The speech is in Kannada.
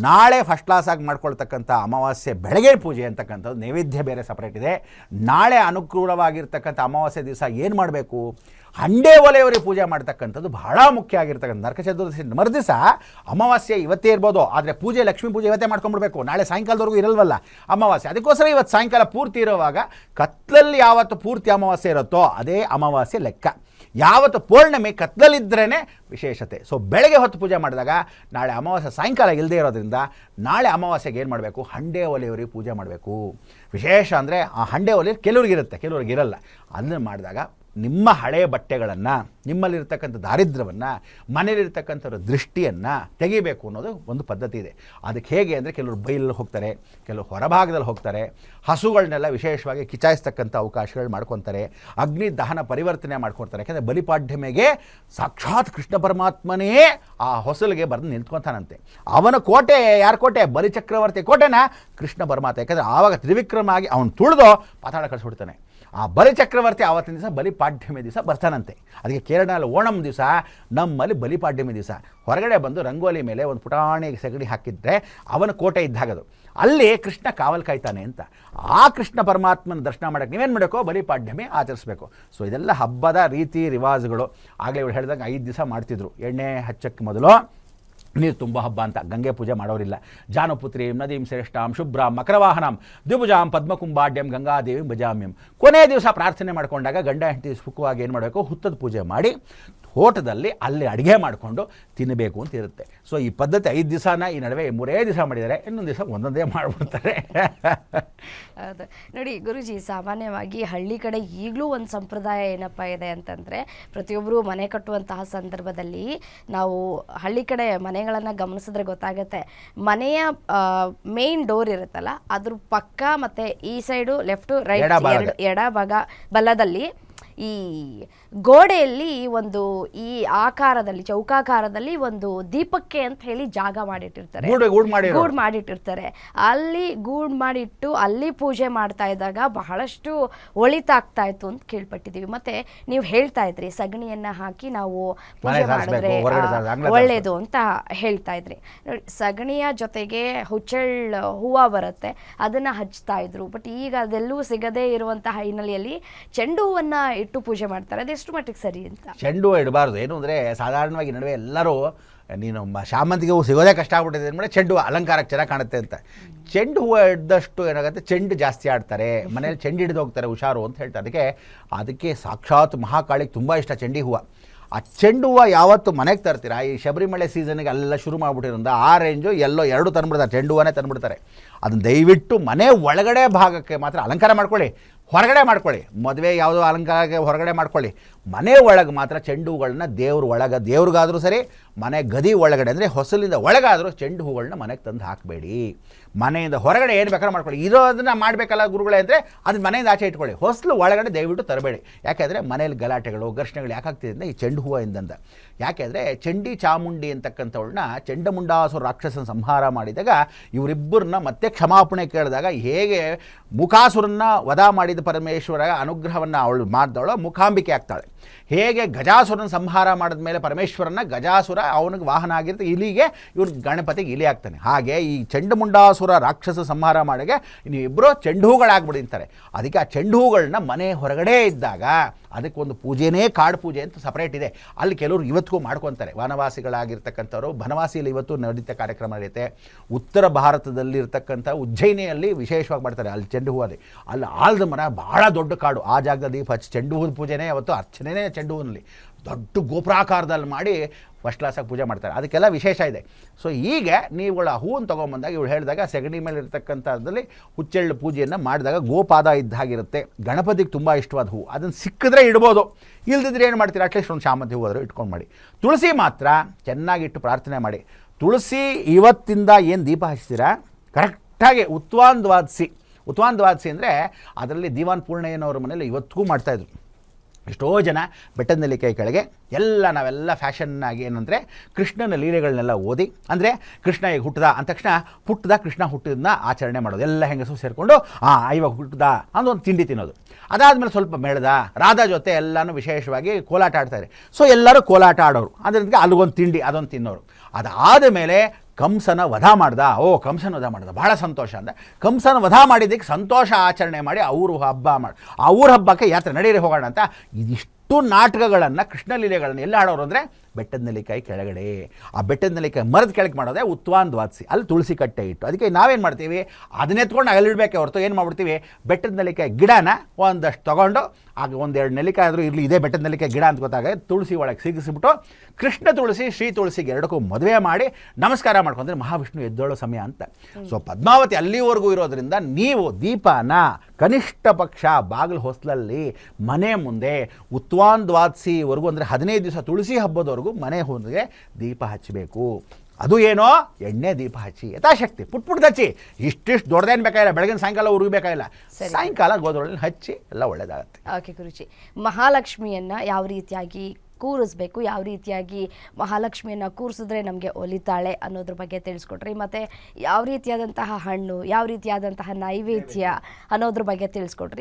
ನಾಳೆ ಫಸ್ಟ್ ಕ್ಲಾಸಾಗಿ ಮಾಡ್ಕೊಳ್ತಕ್ಕಂಥ ಅಮಾವಾಸ್ಯೆ ಬೆಳಗ್ಗೆ ಪೂಜೆ ಅಂತಕ್ಕಂಥದ್ದು ನೈವೇದ್ಯ ಬೇರೆ ಸಪ್ರೇಟ್ ಇದೆ. ನಾಳೆ ಅನುಕೂಲವಾಗಿರ್ತಕ್ಕಂಥ ಅಮಾವಾಸ್ಯೆ ದಿವಸ ಏನು ಮಾಡಬೇಕು, ಹಂಡೆ ಒಲೆಯವರಿಗೆ ಪೂಜೆ ಮಾಡ್ತಕ್ಕಂಥದ್ದು ಬಹಳ ಮುಖ್ಯ ಆಗಿರ್ತಕ್ಕಂಥ. ನರಕ ಚತುರ್ದಶಿ ಮರುದಿವಸ ಅಮಾವಾಸ್ಯೆ ಇವತ್ತೇ ಇರ್ಬೋದು, ಆದರೆ ಪೂಜೆ ಲಕ್ಷ್ಮೀ ಪೂಜೆ ಇವತ್ತೇ ಮಾಡ್ಕೊಂಡ್ಬಿಡ್ಬೇಕು, ನಾಳೆ ಸಾಯಂಕಾಲದವರೆಗೂ ಇರಲ್ವಲ್ಲ ಅಮಾವಾಸ್ಯೆ. ಅದಕ್ಕೋಸ್ಕರ ಇವತ್ತು ಸಾಯಂಕಾಲ ಪೂರ್ತಿ ಇರೋವಾಗ ಕತ್ಲಲ್ಲಿ ಯಾವತ್ತು ಪೂರ್ತಿ ಅಮಾವಾಸ್ಯೆ ಇರುತ್ತೋ ಅದೇ ಅಮಾವಾಸ್ಯೆ ಲೆಕ್ಕ. ಯಾವತ್ತು ಪೌರ್ಣಮಿ ಕತ್ಲಲ್ಲಿದ್ದರೇ ವಿಶೇಷತೆ. ಸೊ ಬೆಳಗ್ಗೆ ಹೊತ್ತು ಪೂಜೆ ಮಾಡಿದಾಗ ನಾಳೆ ಅಮಾವಾಸ್ಯೆ ಸಾಯಂಕಾಲ ಇಲ್ಲದೆ ಇರೋದ್ರಿಂದ ನಾಳೆ ಅಮಾವಾಸ್ಯೆಗೆ ಏನು ಮಾಡಬೇಕು, ಹಂಡೆ ಒಲೆಯವರಿಗೆ ಪೂಜೆ ಮಾಡಬೇಕು. ವಿಶೇಷ ಅಂದರೆ ಆ ಹಂಡೆ ಒಲೆ ಕೆಲವ್ರಿಗಿರುತ್ತೆ, ಕೆಲವ್ರಿಗಿರಲ್ಲ. ಅದನ್ನು ಮಾಡಿದಾಗ ನಿಮ್ಮ ಹಳೆಯ ಬಟ್ಟೆಗಳನ್ನು, ನಿಮ್ಮಲ್ಲಿರ್ತಕ್ಕಂಥ ದಾರಿದ್ರ್ಯವನ್ನು, ಮನೇಲಿರ್ತಕ್ಕಂಥವ್ರ ದೃಷ್ಟಿಯನ್ನು ತೆಗಿಬೇಕು ಅನ್ನೋದು ಒಂದು ಪದ್ಧತಿ ಇದೆ. ಅದಕ್ಕೆ ಹೇಗೆ ಅಂದರೆ ಕೆಲವರು ಬೈಲಲ್ಲಿ ಹೋಗ್ತಾರೆ, ಕೆಲವರು ಹೊರಭಾಗದಲ್ಲಿ ಹೋಗ್ತಾರೆ, ಹಸುಗಳನ್ನೆಲ್ಲ ವಿಶೇಷವಾಗಿ ಕಿಚಾಯಿಸ್ತಕ್ಕಂಥ ಅವಕಾಶಗಳು ಮಾಡ್ಕೊತಾರೆ, ಅಗ್ನಿ ದಹನ ಪರಿವರ್ತನೆ ಮಾಡ್ಕೊಳ್ತಾರೆ. ಯಾಕೆಂದರೆ ಬಲಿಪಾಡ್ಯಮೆಗೆ ಸಾಕ್ಷಾತ್ ಕೃಷ್ಣ ಪರಮಾತ್ಮನೇ ಆ ಹೊಸಲಿಗೆ ಬರೆದು ನಿಂತ್ಕೊತಾನಂತೆ. ಅವನ ಕೋಟೆ ಯಾರ ಕೋಟೆ? ಬಲಿಚಕ್ರವರ್ತಿ ಕೋಟೆನ ಕೃಷ್ಣ ಪರಮಾತ್ಮ. ಯಾಕೆಂದರೆ ಆವಾಗ ತ್ರಿವಿಕ್ರಮ ಆಗಿ ಅವನು ತುಳಿದು ಪಾತಾಳ ಕಳಿಸ್ಬಿಡ್ತಾನೆ. ಆ ಬಲಿಚಕ್ರವರ್ತಿ ಆವತ್ತಿನ ದಿವಸ ಬಲಿಪಾಡ್ಯಮಿ ದಿವಸ ಬರ್ತಾನಂತೆ. ಅದಕ್ಕೆ ಕೇರಳದಲ್ಲಿ ಓಣಂ ದಿವಸ, ನಮ್ಮಲ್ಲಿ ಬಲಿಪಾಡ್ಯಮಿ ದಿವಸ ಹೊರಗಡೆ ಬಂದು ರಂಗೋಲಿ ಮೇಲೆ ಒಂದು ಪುಟಾಣಿ ಸಗಣಿ ಹಾಕಿದ್ರೆ ಅವನ ಕೋಟೆ ಇದ್ದಾಗದು. ಅಲ್ಲಿ ಕೃಷ್ಣ ಕಾವಲು ಕಾಯ್ತಾನೆ ಅಂತ. ಆ ಕೃಷ್ಣ ಪರಮಾತ್ಮನ ದರ್ಶನ ಮಾಡೋಕ್ಕೆ ನೀವೇನು ಮಾಡಬೇಕು, ಬಲಿಪಾಡ್ಯಮಿ ಆಚರಿಸಬೇಕು. ಸೊ ಇದೆಲ್ಲ ಹಬ್ಬದ ರೀತಿ ರಿವಾಜುಗಳು. ಆಗಲೇ ಇವ್ರು ಹೇಳಿದಾಗ 5 ದಿವಸ ಮಾಡ್ತಿದ್ರು. ಎಣ್ಣೆ ಹಚ್ಚಕ್ಕೆ ಮೊದಲು ನೀರು ತುಂಬ ಹಬ್ಬ ಅಂತ ಗಂಗೆ ಪೂಜೆ ಮಾಡೋರಿಲ್ಲ. ಜಾನುಪುತ್ರೀಂ ನದೀಂ ಶ್ರೇಷ್ಠಾಂ ಶುಭ್ರಾಂ ಮಕರವಾಹನಾಂ ದ್ವಿಭುಜಾಂ ಪದ್ಮಕುಂಭಾಢ್ಯಂ ಗಂಗಾದೇವಿ ಭಜಾಮ್ಯಂ. ಕೊನೆಯ ದಿವಸ ಪ್ರಾರ್ಥನೆ ಮಾಡ್ಕೊಂಡಾಗ ಗಂಡ ಹೆಂಡತಿ ಸುಖವಾಗಿ ಏನು ಮಾಡಬೇಕು, ಹುತ್ತದ ಪೂಜೆ ಮಾಡಿ ತೋಟದಲ್ಲಿ ಅಲ್ಲಿ ಅಡುಗೆ ಮಾಡಿಕೊಂಡು ತಿನ್ನಬೇಕು ಅಂತ ಇರುತ್ತೆ. ಸೊ ಈ ಪದ್ಧತಿ 5 ದಿವಸನ ಈ ನಡುವೆ 3 ದಿವಸ ಮಾಡಿದ್ದಾರೆ, ಇನ್ನೊಂದು ದಿವಸ ಒಂದೊಂದೇ ಮಾಡಿಬಿಡ್ತಾರೆ. ಹೌದು ನೋಡಿ ಗುರುಜಿ, ಸಾಮಾನ್ಯವಾಗಿ ಹಳ್ಳಿ ಕಡೆ ಈಗಲೂ ಒಂದು ಸಂಪ್ರದಾಯ ಏನಪ್ಪ ಇದೆ ಅಂತಂದರೆ, ಪ್ರತಿಯೊಬ್ಬರು ಮನೆ ಕಟ್ಟುವಂತಹ ಸಂದರ್ಭದಲ್ಲಿ ನಾವು ಹಳ್ಳಿ ಕಡೆ ಮನೆಗಳನ್ನು ಗಮನಿಸಿದ್ರೆ ಗೊತ್ತಾಗುತ್ತೆ, ಮನೆಯ ಮೇನ್ ಡೋರ್ ಇರುತ್ತಲ್ಲ ಅದ್ರ ಪಕ್ಕ ಮತ್ತು ಈ ಸೈಡು ಲೆಫ್ಟು ರೈಟ್ ಎಡಭಾಗ ಬಲದಲ್ಲಿ ಈ ಗೋಡೆಯಲ್ಲಿ ಒಂದು ಈ ಆಕಾರದಲ್ಲಿ ಚೌಕಾಕಾರದಲ್ಲಿ ಒಂದು ದೀಪಕ್ಕೆ ಅಂತ ಹೇಳಿ ಜಾಗ ಮಾಡಿಟ್ಟಿರ್ತಾರೆ, ಗೂಡು ಮಾಡಿಟ್ಟಿರ್ತಾರೆ. ಅಲ್ಲಿ ಗೂಡು ಮಾಡಿಟ್ಟು ಅಲ್ಲಿ ಪೂಜೆ ಮಾಡ್ತಾ ಇದ್ದಾಗ ಬಹಳಷ್ಟು ಒಳಿತಾಗ್ತಾ ಇತ್ತು ಅಂತ ಕೇಳ್ಪಟ್ಟಿದ್ದೀವಿ. ಮತ್ತೆ ನೀವು ಹೇಳ್ತಾ ಇದ್ರಿ ಸಗಣಿಯನ್ನ ಹಾಕಿ ನಾವು ಪೂಜೆ ಮಾಡಿದ್ರೆ ಒಳ್ಳೇದು ಅಂತ ಹೇಳ್ತಾ ಇದ್ರಿ. ನೋಡಿ, ಸಗಣಿಯ ಜೊತೆಗೆ ಹುಚ್ಚೆಳ್ ಹೂವು ಬರುತ್ತೆ, ಅದನ್ನ ಹಚ್ತಾ ಇದ್ರು. ಬಟ್ ಈಗ ಅದೆಲ್ಲೂ ಸಿಗದೇ ಇರುವಂತಹ ಹಿನ್ನೆಲೆಯಲ್ಲಿ ಚೆಂಡು ಹೂವನ್ನ ಇಟ್ಟು ಪೂಜೆ ಮಾಡ್ತಾರೆ. ಅದೆಷ್ಟು ಮಟ್ಟಿಗೆ ಸರಿ ಅಂತ? ಚೆಂಡು ಹೂವು ಇಡಬಾರ್ದು. ಏನು ಅಂದರೆ ಸಾಧಾರಣವಾಗಿ ನಡುವೆ ಎಲ್ಲರೂ ನೀನು ಶಾಮಂತಿಗೆ ಹೂವು ಸಿಗೋದೇ ಕಷ್ಟ ಆಗ್ಬಿಟ್ಟಿದೆ ಅಂದರೆ ಚೆಂಡು ಹೂವು ಅಲಂಕಾರಕ್ಕೆ ಚೆನ್ನಾಗಿ ಕಾಣುತ್ತೆ ಅಂತ. ಚೆಂಡು ಹೂವು ಇದ್ದಷ್ಟು ಏನಾಗುತ್ತೆ, ಚೆಂಡು ಜಾಸ್ತಿ ಆಡ್ತಾರೆ, ಮನೇಲಿ ಚೆಂಡು ಹಿಡಿದು ಹೋಗ್ತಾರೆ, ಹುಷಾರು ಅಂತ ಹೇಳ್ತಾರೆ. ಅದಕ್ಕೆ ಸಾಕ್ಷಾತ್ ಮಹಾಕಾಳಿಗೆ ತುಂಬ ಇಷ್ಟ ಚೆಂಡಿ ಹೂವು. ಆ ಚೆಂಡು ಹೂವು ಯಾವತ್ತು ಮನೆಗೆ ತರ್ತೀರಾ, ಈ ಶಬರಿಮಲೆ ಸೀಸನ್ಗೆ ಅಲ್ಲೆಲ್ಲ ಶುರು ಮಾಡಿಬಿಟ್ಟಿರೋದ್ರಿಂದ ಆ ರೇಂಜು ಎಲ್ಲೋ 2 ತಂದುಬಿಡ್ತಾರೆ, ಚೆಂಡು ಹೂವನ್ನೇ ತಂದುಬಿಡ್ತಾರೆ. ಅದನ್ನು ದಯವಿಟ್ಟು ಮನೆ ಒಳಗಡೆ ಭಾಗಕ್ಕೆ ಮಾತ್ರ ಅಲಂಕಾರ ಮಾಡ್ಕೊಳ್ಳಿ, ಹೊರಗಡೆ ಮಾಡ್ಕೊಳ್ಳಿ. ಮದುವೆ ಯಾವುದೋ ಅಲಂಕಾರಕ್ಕೆ ಹೊರಗಡೆ ಮಾಡ್ಕೊಳ್ಳಿ. ಮನೆ ಒಳಗೆ ಮಾತ್ರ ಚೆಂಡು ಹೂಗಳನ್ನ ದೇವ್ರ ಒಳಗೆ, ದೇವ್ರಿಗಾದರೂ ಸರಿ ಮನೆ ಗದಿ ಒಳಗಡೆ ಅಂದರೆ ಹೊಸಲಿಂದ ಒಳಗಾದರೂ ಚೆಂಡು ಹೂಗಳನ್ನ ಮನೆಗೆ ತಂದು ಹಾಕಬೇಡಿ. ಮನೆಯಿಂದ ಹೊರಗಡೆ ಏನು ಬೇಕಾದ್ರೂ ಮಾಡ್ಕೊಳ್ಳಿ. ಇರೋದನ್ನು ಮಾಡಬೇಕಲ್ಲ ಗುರುಗಳೇ ಅಂದರೆ ಅದನ್ನ ಮನೆಯಿಂದ ಆಚೆ ಇಟ್ಕೊಳ್ಳಿ. ಹೊಸಲು ಒಳಗಡೆ ದಯವಿಟ್ಟು ತರಬೇಡಿ. ಯಾಕೆಂದರೆ ಮನೇಲಿ ಗಲಾಟೆಗಳು ಘರ್ಷಣೆಗಳು ಯಾಕಾಗ್ತಿದೆ ಅಂದರೆ ಈ ಚೆಂಡು ಹೂವಿಂದ. ಯಾಕೆಂದರೆ ಚಂಡಿ ಚಾಮುಂಡಿ ಅಂತಕ್ಕಂಥವ್ಳನ್ನ ಚಂಡಮುಂಡಾಸುರ ರಾಕ್ಷಸನ ಸಂಹಾರ ಮಾಡಿದಾಗ ಇವರಿಬ್ಬರನ್ನ ಮತ್ತೆ ಕ್ಷಮಾಪಣೆ ಕೇಳಿದಾಗ ಹೇಗೆ ಮುಖಾಸುರನ್ನ ವಧ ಮಾಡಿದ ಪರಮೇಶ್ವರ ಅನುಗ್ರಹವನ್ನು ಅವಳು ಮಾಡಿದವಳು ಮುಖಾಂಬಿಕೆ ಆಗ್ತಾಳೆ. ಹೇಗೆ ಗಜಾಸುರನ ಸಂಹಾರ ಮಾಡಿದ ಮೇಲೆ ಪರಮೇಶ್ವರನ ಗಜಾಸುರ ಅವನಿಗೆ ವಾಹನ ಆಗಿರುತ್ತೆ, ಇಲಿಗೆ ಇವ್ರು ಗಣಪತಿಗೆ ಇಲಿ ಆಗ್ತಾನೆ. ಹಾಗೆ ಈ ಚಂಡಮುಂಡಾಸುರ ರಾಕ್ಷಸ ಸಂಹಾರ ಮಾಡಿಗೆ ನೀವಿಬ್ಬರು ಚೆಂಡು ಹೂಗಳಾಗ್ಬಿಡಿರ್ತಾರೆ. ಅದಕ್ಕೆ ಆ ಚೆಂಡು ಹೂಗಳನ್ನ ಮನೆ ಹೊರಗಡೆ ಇದ್ದಾಗ ಅದಕ್ಕೊಂದು ಪೂಜೆನೇ ಕಾಡು ಪೂಜೆ ಅಂತ ಸಪ್ರೇಟ್ ಇದೆ. ಅಲ್ಲಿ ಕೆಲವರು ಇವತ್ತಿಗೂ ಮಾಡ್ಕೊತಾರೆ. ವನವಾಸಿಗಳಾಗಿರ್ತಕ್ಕಂಥವ್ರು ಬನವಾಸಿಯಲ್ಲಿ ಇವತ್ತು ನಡೀತಾ ಕಾರ್ಯಕ್ರಮ ನಡೆಯುತ್ತೆ. ಉತ್ತರ ಭಾರತದಲ್ಲಿರ್ತಕ್ಕಂಥ ಉಜ್ಜಯಿನಿಯಲ್ಲಿ ವಿಶೇಷವಾಗಿ ಮಾಡ್ತಾರೆ. ಅಲ್ಲಿ ಚೆಂಡು ಹೂವು ಅದೇ, ಅಲ್ಲಿ ಆಲದ ಮರ ಭಾಳ ದೊಡ್ಡ ಕಾಡು, ಆ ಜಾಗದಲ್ಲಿ ದೀಪ ಹಚ್ಚಿ ಚೆಂಡು ಹೂದ ಪೂಜೆನೇ ಅವತ್ತು ಅರ್ಚನೆನೇ ಚೆಂಡು ಹೂವಿನಲ್ಲಿ ದೊಡ್ಡ ಗೋಪುರಾಕಾರದಲ್ಲಿ ಮಾಡಿ ಫಸ್ಟ್ ಕ್ಲಾಸಾಗಿ ಪೂಜೆ ಮಾಡ್ತಾರೆ. ಅದಕ್ಕೆಲ್ಲ ವಿಶೇಷ ಇದೆ. ಸೊ ಈಗ ನೀವುಗಳ ಹೂವನ್ನು ತೊಗೊಂಬಂದಾಗ ಇವಳು ಹೇಳಿದಾಗ ಸೆಗಣಿ ಮೇಲೆ ಇರ್ತಕ್ಕಂಥದ್ದಲ್ಲಿ ಹುಚ್ಚೆಳ್ಳು ಪೂಜೆಯನ್ನು ಮಾಡಿದಾಗ ಗೋಪಾದ ಇದ್ದಾಗಿರುತ್ತೆ. ಗಣಪತಿಗೆ ತುಂಬ ಇಷ್ಟವಾದ ಹೂವು, ಅದನ್ನು ಸಿಕ್ಕಿದ್ರೆ ಇಡ್ಬೋದು, ಇಲ್ದಿದ್ರೆ ಏನು ಮಾಡ್ತೀರಾ, ಅಟ್ಲೀಸ್ಟ್ ಒಂದು ಶಾಮಂತಿ ಹೂವು ಆದರೂ ಇಟ್ಕೊಂಡು ಮಾಡಿ. ತುಳಸಿ ಮಾತ್ರ ಚೆನ್ನಾಗಿಟ್ಟು ಪ್ರಾರ್ಥನೆ ಮಾಡಿ. ತುಳಸಿ ಇವತ್ತಿಂದ ಏನು ದೀಪ ಹಚ್ತೀರಾ ಕರೆಕ್ಟಾಗಿ ಉತ್ವಾನ್ ದ್ವಾದಶಿ ಅಂದರೆ ಅದರಲ್ಲಿ ದಿವಾನ್ ಪೂರ್ಣಯ್ಯನವ್ರ ಮನೇಲಿ ಇವತ್ತಿಗೂ ಮಾಡ್ತಾಯಿದ್ರು. ಎಷ್ಟೋ ಜನ ಬೆಟ್ಟದ ನೆಲ್ಲಿಕಾಯಿ ಕೆಳಗೆ ನಾವೆಲ್ಲ ಫ್ಯಾಷನ್ನಾಗಿ ಏನಂದರೆ ಕೃಷ್ಣನ ಲೀಲೆಗಳನ್ನೆಲ್ಲ ಓದಿ, ಅಂದರೆ ಕೃಷ್ಣ ಈಗ ಹುಟ್ಟಿದ ಅಂದ ತಕ್ಷಣ ಕೃಷ್ಣ ಹುಟ್ಟಿದನ್ನ ಆಚರಣೆ ಮಾಡೋದು. ಎಲ್ಲ ಹೆಂಗಸು ಸೇರಿಕೊಂಡು ಇವಾಗ ಹುಟ್ಟಿದ ಅಂದೊಂದು ತಿಂಡಿ ತಿನ್ನೋದು. ಅದಾದಮೇಲೆ ಸ್ವಲ್ಪ ಮೇಳದ ರಾಧಾ ಜೊತೆ ಎಲ್ಲನೂ ವಿಶೇಷವಾಗಿ ಕೋಲಾಟ ಆಡ್ತಾರೆ. ಸೊ ಎಲ್ಲರೂ ಕೋಲಾಟ ಆಡೋರು, ಅದರಿಂದ ಅಲ್ಲಿಗೊಂದು ತಿಂಡಿ ಅದೊಂದು ತಿನ್ನೋರು. ಅದಾದ ಮೇಲೆ ಕಂಸನ ವಧ ಮಾಡ್ದ. ಕಂಸನ ವಧ ಮಾಡ್ದ, ಬಹಳ ಸಂತೋಷ ಅಂದ. ಕಂಸನ ವಧ ಮಾಡಿದ್ದಕ್ಕೆ ಸಂತೋಷ ಆಚರಣೆ ಮಾಡಿ ಅವರು ಹಬ್ಬ ಮಾಡಿ ಅವ್ರ ಹಬ್ಬಕ್ಕೆ ಯಾತ್ರೆ ನಡೀರಿ ಹೋಗೋಣ ಅಂತ ಇದಿಷ್ಟು ನಾಟಕಗಳನ್ನು, ಕೃಷ್ಣ ಲೀಲೆಗಳನ್ನು ಎಲ್ಲ ಆಡೋರು ಅಂದರೆ ಬೆಟ್ಟದ ನೆಲ್ಲಿಕಾಯಿ ಕೆಳಗಡೆ. ಆ ಬೆಟ್ಟದ ನೆಲ್ಲಿಕಾಯಿ ಮರದ ಕೆಳಗೆ ಮಾಡೋದೇ ಉತ್ವಾನ್ ದ್ವಾದಶಿ. ಅಲ್ಲಿ ತುಳಸಿ ಕಟ್ಟೆ ಇಟ್ಟು ಅದಕ್ಕೆ ನಾವೇನು ಮಾಡ್ತೀವಿ, ಅದನ್ನೆತ್ಕೊಂಡು ಅಲ್ಲಿಡಬೇಕೆ ಹೊರತು ಏನು ಮಾಡ್ಬಿಡ್ತೀವಿ, ಬೆಟ್ಟದ ನೆಲ್ಲಿಕಾಯಿ ಗಿಡನ ಒಂದಷ್ಟು ತೊಗೊಂಡು ಆಗ ಒಂದೆರಡು ನೆಲ್ಲಿಕಾಯಿ ಆದರೂ ಇರಲಿ, ಇದೇ ಬೆಟ್ಟದ ನೆಲ್ಲಿಕಾಯಿ ಗಿಡ ಅಂತ ಗೊತ್ತಾಗ ತುಳಸಿ ಒಳಗೆ ಸಿಗಿಸ್ಬಿಟ್ಟು ಕೃಷ್ಣ ತುಳಸಿ ಶ್ರೀ ತುಳಸಿಗೆ ಎರಡಕ್ಕೂ ಮದುವೆ ಮಾಡಿ ನಮಸ್ಕಾರ ಮಾಡ್ಕೊಂಡ್ರೆ ಮಹಾವಿಷ್ಣು ಎದ್ದೋಳೋ ಸಮಯ ಅಂತ. ಸೊ ಪದ್ಮಾವತಿ ಅಲ್ಲಿವರೆಗೂ ಇರೋದ್ರಿಂದ ನೀವು ದೀಪನ ಕನಿಷ್ಠ ಪಕ್ಷ ಬಾಗಿಲು ಹೊಸ್ಲಲ್ಲಿ ಮನೆ ಮುಂದೆ ಉತ್ವಾನ್ ದ್ವಾದಶಿವರೆಗೂ ಅಂದರೆ 15 ದಿವಸ ತುಳಸಿ ಹಬ್ಬದವರೆಗೂ ಮನೆ ಹೊಂದಿಗೆ ದೀಪ ಹಚ್ಚಬೇಕು. ಅದು ಏನೋ ಎಣ್ಣೆ ದೀಪ ಹಚ್ಚಿ ಯಥಾಶಕ್ತಿ ಪುಟ್ಟ ಹಚ್ಚಿ, ಇಷ್ಟಿಷ್ಟು ದೊಡ್ಡದೇನು ಬೇಕಾಗಿಲ್ಲ, ಬೆಳಗಿನ ಸಾಯಂಕಾಲ ಉರುಗಬೇಕಾಗಿಲ್ಲ, ಸಾಯಂಕಾಲ ಗೋಧೂಳಲ್ಲಿ ಹಚ್ಚಿ ಎಲ್ಲ ಒಳ್ಳೆಯದಾಗುತ್ತೆ. ಓಕೆ ಗುರುಜಿ, ಮಹಾಲಕ್ಷ್ಮಿಯನ್ನು ಯಾವ ರೀತಿಯಾಗಿ ಕೂರಿಸ್ಬೇಕು, ಯಾವ ರೀತಿಯಾಗಿ ಮಹಾಲಕ್ಷ್ಮಿಯನ್ನು ಕೂರಿಸಿದ್ರೆ ನಮಗೆ ಒಲಿತಾಳೆ ಅನ್ನೋದ್ರ ಬಗ್ಗೆ ತಿಳಿಸ್ಕೊಟ್ರಿ. ಮತ್ತು ಯಾವ ರೀತಿಯಾದಂತಹ ಹಣ್ಣು, ಯಾವ ರೀತಿಯಾದಂತಹ ನೈವೇದ್ಯ ಅನ್ನೋದ್ರ ಬಗ್ಗೆ ತಿಳಿಸ್ಕೊಟ್ರಿ.